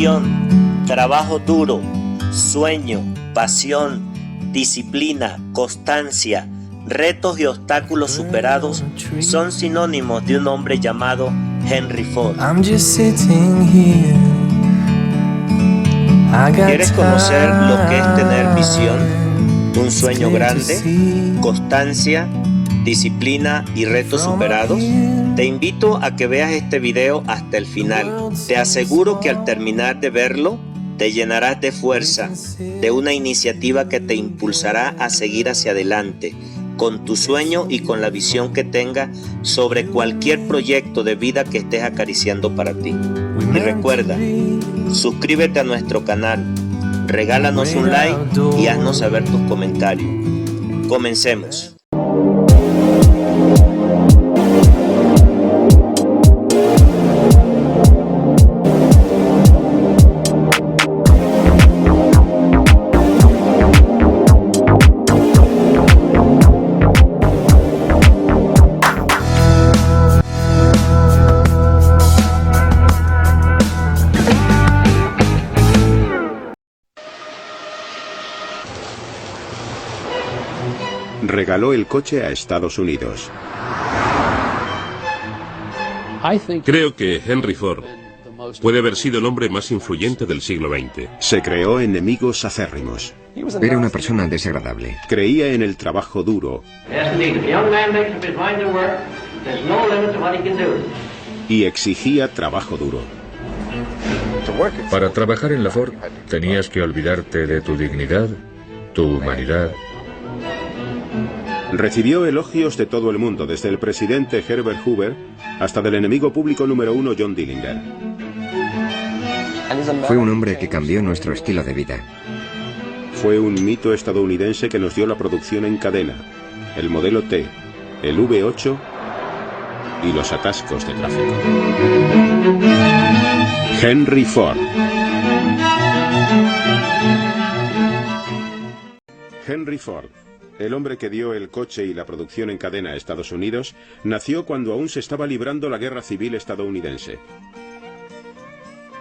visión, trabajo duro, sueño, pasión, disciplina, constancia, retos y obstáculos superados son sinónimos de un hombre llamado Henry Ford. ¿Quieres conocer lo que es tener visión, un sueño grande, constancia, disciplina y retos superados? Te invito a que veas este video hasta el final. Te aseguro que al terminar de verlo, te llenarás de fuerza, de una iniciativa que te impulsará a seguir hacia adelante, con tu sueño y con la visión que tengas sobre cualquier proyecto de vida que estés acariciando para ti. Y recuerda, suscríbete a nuestro canal, regálanos un like y haznos saber tus comentarios. Comencemos. Regaló el coche a Estados Unidos. Creo que Henry Ford puede haber sido el hombre más influyente del siglo XX. Se creó enemigos acérrimos. Era una persona desagradable. Creía en el trabajo duro. Y exigía trabajo duro. Para trabajar en la Ford tenías que olvidarte de tu dignidad, tu humanidad. Recibió elogios de todo el mundo, desde el presidente Herbert Hoover hasta del enemigo público número 1 John Dillinger. Fue un hombre que cambió nuestro estilo de vida. Fue un mito estadounidense que nos dio la producción en cadena, el modelo T, el V8 y los atascos de tráfico. Henry Ford. Henry Ford, el hombre que dio el coche y la producción en cadena a Estados Unidos, nació cuando aún se estaba librando la Guerra Civil estadounidense.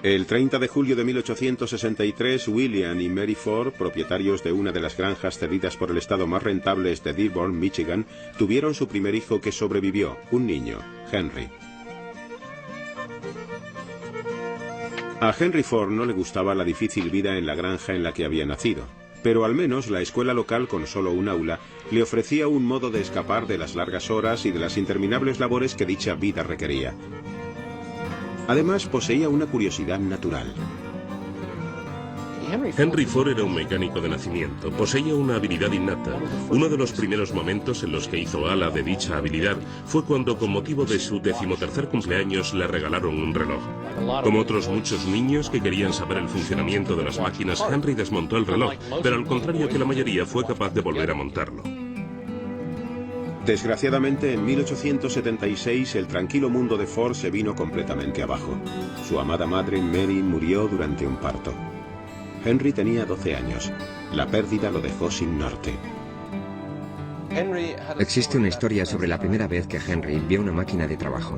El 30 de julio de 1863, William y Mary Ford, propietarios de una de las granjas cedidas por el estado más rentables de Dearborn, Michigan, tuvieron su primer hijo que sobrevivió, un niño, Henry. A Henry Ford no le gustaba la difícil vida en la granja en la que había nacido, pero al menos la escuela local, con solo un aula, le ofrecía un modo de escapar de las largas horas y de las interminables labores que dicha vida requería. Además, poseía una curiosidad natural. Henry Ford era un mecánico de nacimiento, poseía una habilidad innata. Uno de los primeros momentos en los que hizo gala de dicha habilidad fue cuando, con motivo de su 13º cumpleaños, le regalaron un reloj. Como otros muchos niños que querían saber el funcionamiento de las máquinas, Henry desmontó el reloj, pero al contrario que la mayoría, fue capaz de volver a montarlo. Desgraciadamente, en 1876 el tranquilo mundo de Ford se vino completamente abajo. Su amada madre, Mary, murió durante un parto. Henry tenía 12 años. La pérdida lo dejó sin norte. Existe una historia sobre la primera vez que Henry vio una máquina de trabajo.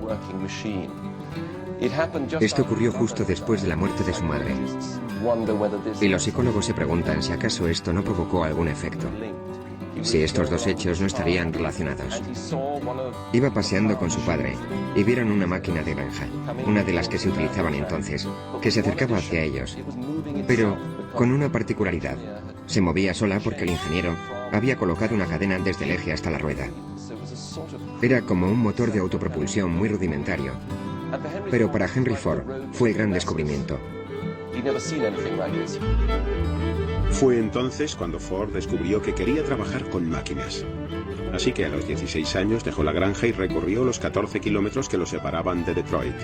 Esto ocurrió justo después de la muerte de su madre. Y los psicólogos se preguntan si acaso esto no provocó algún efecto. Si estos dos hechos no estarían relacionados. Iba paseando con su padre y vieron una máquina de granja, una de las que se utilizaban entonces, que se acercaba hacia ellos, pero con una particularidad. Se movía sola porque el ingeniero había colocado una cadena desde el eje hasta la rueda. Era como un motor de autopropulsión muy rudimentario, pero para Henry Ford fue el gran descubrimiento. Fue entonces cuando Ford descubrió que quería trabajar con máquinas. Así que a los 16 años dejó la granja y recorrió los 14 kilómetros que lo separaban de Detroit.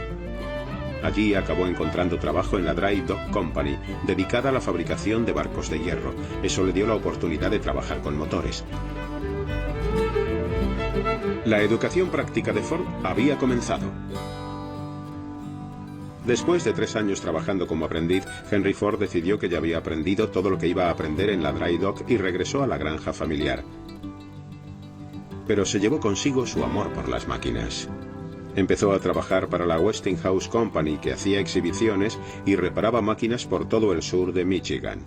Allí acabó encontrando trabajo en la Dry Dock Company, dedicada a la fabricación de barcos de hierro. Eso le dio la oportunidad de trabajar con motores. La educación práctica de Ford había comenzado. Después de 3 años trabajando como aprendiz, Henry Ford decidió que ya había aprendido todo lo que iba a aprender en la Dry Dock y regresó a la granja familiar. Pero se llevó consigo su amor por las máquinas. Empezó a trabajar para la Westinghouse Company, que hacía exhibiciones y reparaba máquinas por todo el sur de Michigan.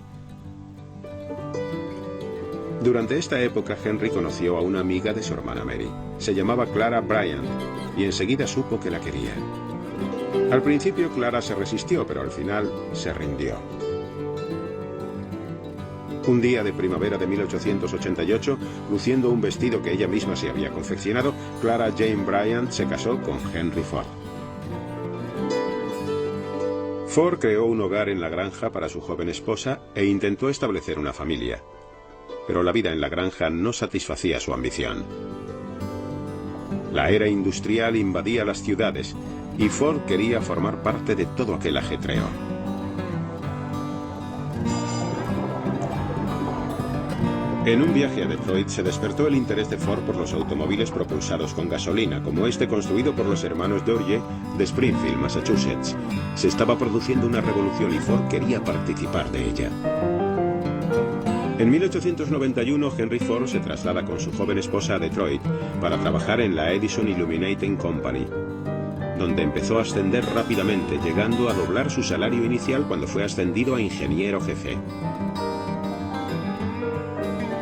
Durante esta época, Henry conoció a una amiga de su hermana Mary. Se llamaba Clara Bryant y enseguida supo que la quería. Al principio Clara se resistió, pero al final se rindió. Un día de primavera de 1888, luciendo un vestido que ella misma se había confeccionado, Clara Jane Bryant se casó con Henry Ford. Ford creó un hogar en la granja para su joven esposa e intentó establecer una familia. Pero la vida en la granja no satisfacía su ambición. La era industrial invadía las ciudades y Ford quería formar parte de todo aquel ajetreo. En un viaje a Detroit se despertó el interés de Ford por los automóviles propulsados con gasolina, como este construido por los hermanos Dorje de Springfield, Massachusetts. Se estaba produciendo una revolución y Ford quería participar de ella. En 1891, Henry Ford se traslada con su joven esposa a Detroit para trabajar en la Edison Illuminating Company, donde empezó a ascender rápidamente, llegando a doblar su salario inicial cuando fue ascendido a ingeniero jefe.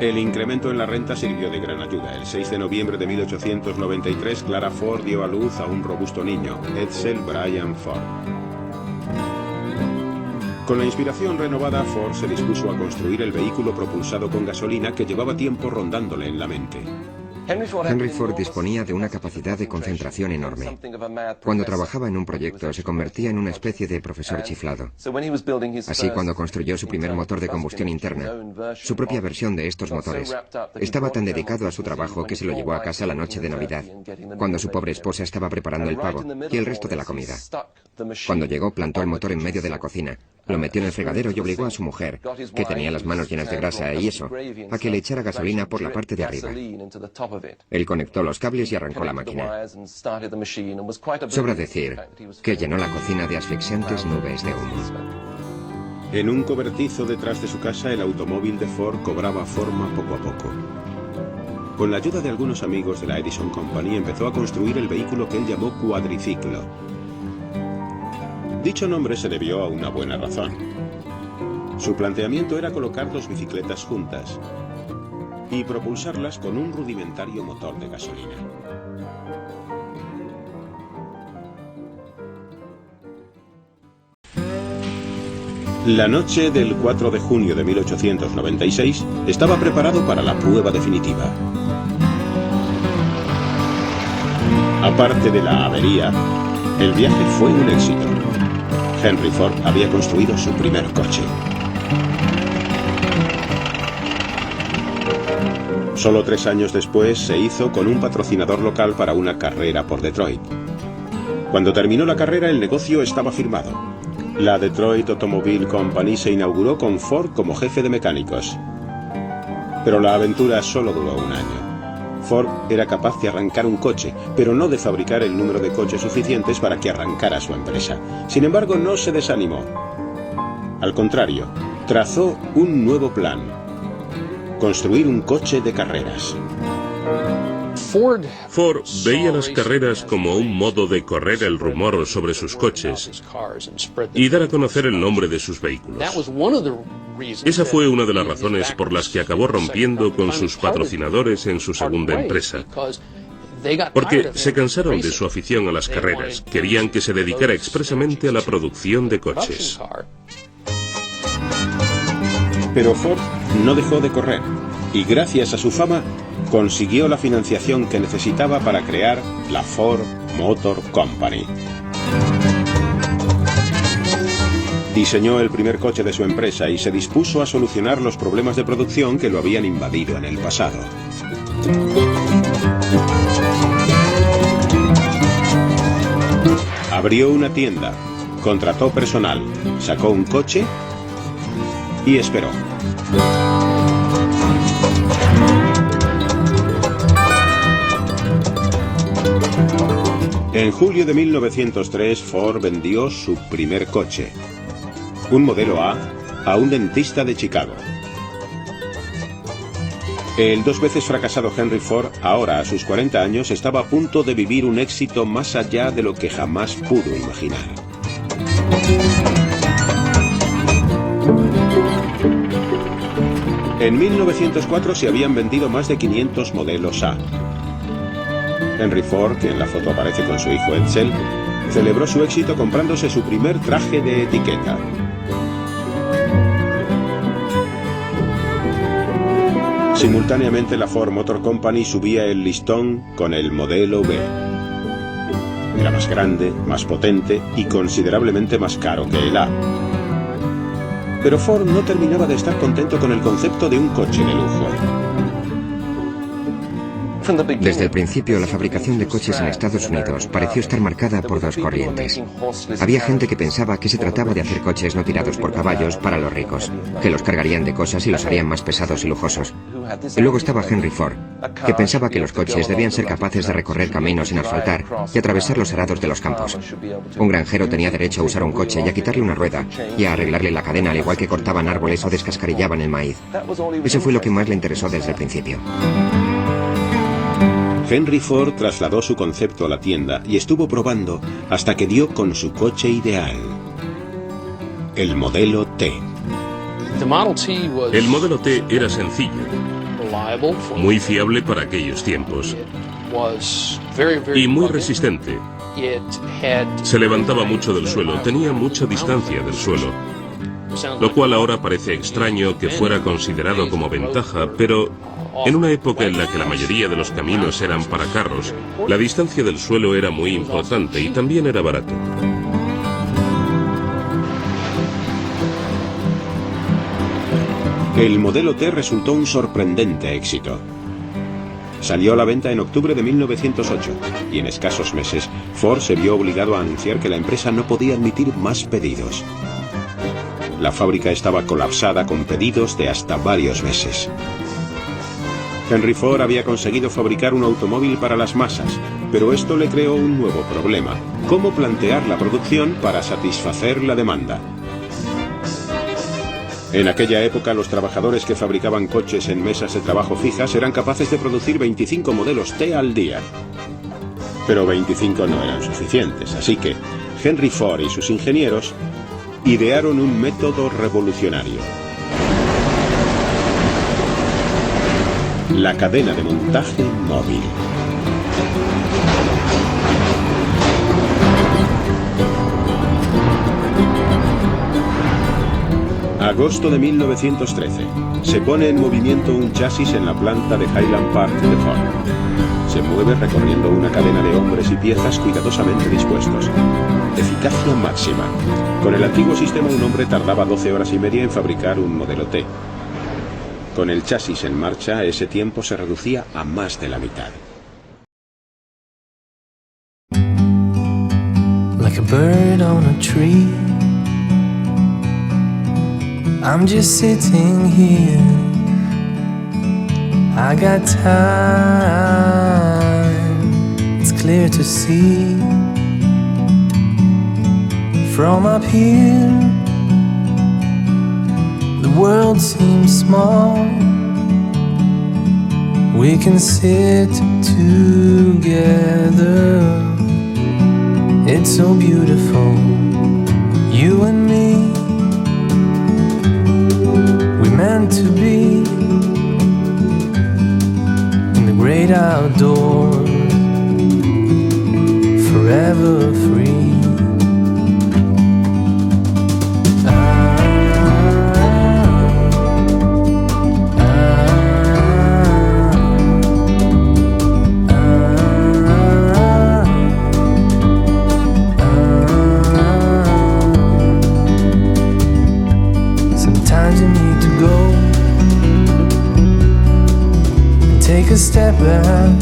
El incremento en la renta sirvió de gran ayuda. El 6 de noviembre de 1893, Clara Ford dio a luz a un robusto niño, Edsel Bryan Ford. Con la inspiración renovada, Ford se dispuso a construir el vehículo propulsado con gasolina que llevaba tiempo rondándole en la mente. Henry Ford disponía de una capacidad de concentración enorme. Cuando trabajaba en un proyecto se convertía en una especie de profesor chiflado. Así, cuando construyó su primer motor de combustión interna, su propia versión de estos motores, estaba tan dedicado a su trabajo que se lo llevó a casa la noche de Navidad, cuando su pobre esposa estaba preparando el pavo y el resto de la comida. Cuando llegó, plantó el motor en medio de la cocina, lo metió en el fregadero y obligó a su mujer, que tenía las manos llenas de grasa y eso, a que le echara gasolina por la parte de arriba. Él conectó los cables y arrancó la máquina. Sobra decir que llenó la cocina de asfixiantes nubes de humo. En un cobertizo detrás de su casa, el automóvil de Ford cobraba forma poco a poco. Con la ayuda de algunos amigos de la Edison Company, empezó a construir el vehículo que él llamó cuadriciclo. Dicho nombre se debió a una buena razón. Su planteamiento era colocar dos bicicletas juntas y propulsarlas con un rudimentario motor de gasolina. La noche del 4 de junio de 1896 estaba preparado para la prueba definitiva. Aparte de la avería, el viaje fue un éxito. Henry Ford había construido su primer coche. Solo 3 años después se hizo con un patrocinador local para una carrera por Detroit. Cuando terminó la carrera, el negocio estaba firmado. La Detroit Automobile Company se inauguró con Ford como jefe de mecánicos. Pero la aventura solo duró un año. Ford era capaz de arrancar un coche, pero no de fabricar el número de coches suficientes para que arrancara su empresa. Sin embargo, no se desanimó. Al contrario, trazó un nuevo plan: construir un coche de carreras. Ford veía las carreras como un modo de correr el rumor sobre sus coches y dar a conocer el nombre de sus vehículos. Esa fue una de las razones por las que acabó rompiendo con sus patrocinadores en su segunda empresa. Porque se cansaron de su afición a las carreras, querían que se dedicara expresamente a la producción de coches. Pero Ford no dejó de correr, y gracias a su fama, consiguió la financiación que necesitaba para crear la Ford Motor Company. Diseñó el primer coche de su empresa y se dispuso a solucionar los problemas de producción que lo habían invadido en el pasado. Abrió una tienda, contrató personal, sacó un coche y esperó. En julio de 1903, Ford vendió su primer coche, un modelo A un dentista de Chicago. El 2 veces fracasado Henry Ford, ahora a sus 40 años, estaba a punto de vivir un éxito más allá de lo que jamás pudo imaginar. En 1904 se habían vendido más de 500 modelos A. Henry Ford, que en la foto aparece con su hijo Edsel, celebró su éxito comprándose su primer traje de etiqueta. Simultáneamente la Ford Motor Company subía el listón con el modelo B. Era más grande, más potente y considerablemente más caro que el A. Pero Ford no terminaba de estar contento con el concepto de un coche de lujo. Desde el principio, la fabricación de coches en Estados Unidos pareció estar marcada por dos corrientes. Había gente que pensaba que se trataba de hacer coches no tirados por caballos para los ricos, que los cargarían de cosas y los harían más pesados y lujosos. Y luego estaba Henry Ford, que pensaba que los coches debían ser capaces de recorrer caminos sin asfaltar y atravesar los arados de los campos. Un granjero tenía derecho a usar un coche y a quitarle una rueda y a arreglarle la cadena, al igual que cortaban árboles o descascarillaban el maíz. Eso fue lo que más le interesó desde el principio. Henry Ford trasladó su concepto a la tienda y estuvo probando hasta que dio con su coche ideal, el modelo T. El modelo T era sencillo, muy fiable para aquellos tiempos y muy resistente. Se levantaba mucho del suelo, tenía mucha distancia del suelo, lo cual ahora parece extraño que fuera considerado como ventaja, pero en una época en la que la mayoría de los caminos eran para carros, la distancia del suelo era muy importante y también era barato. El modelo T resultó un sorprendente éxito. Salió a la venta en octubre de 1908 y en escasos meses Ford se vio obligado a anunciar que la empresa no podía admitir más pedidos. La fábrica estaba colapsada con pedidos de hasta varios meses. Henry Ford había conseguido fabricar un automóvil para las masas, pero esto le creó un nuevo problema: cómo plantear la producción para satisfacer la demanda. En aquella época, los trabajadores que fabricaban coches en mesas de trabajo fijas eran capaces de producir 25 modelos T al día. Pero 25 no eran suficientes, así que Henry Ford y sus ingenieros idearon un método revolucionario: la cadena de montaje móvil. Agosto de 1913. Se pone en movimiento un chasis en la planta de Highland Park de Ford. Se mueve recorriendo una cadena de hombres y piezas cuidadosamente dispuestos. Eficacia máxima. Con el antiguo sistema, un hombre tardaba 12 horas y media en fabricar un modelo T. Con el chasis en marcha, ese tiempo se reducía a más de la mitad. Like a bird on a tree, I'm just sitting here. I got time, it's clear to see. From up here, the world seems small. We can sit together. It's so beautiful, you and me. We're meant to be in the great outdoors, forever free. Take a step back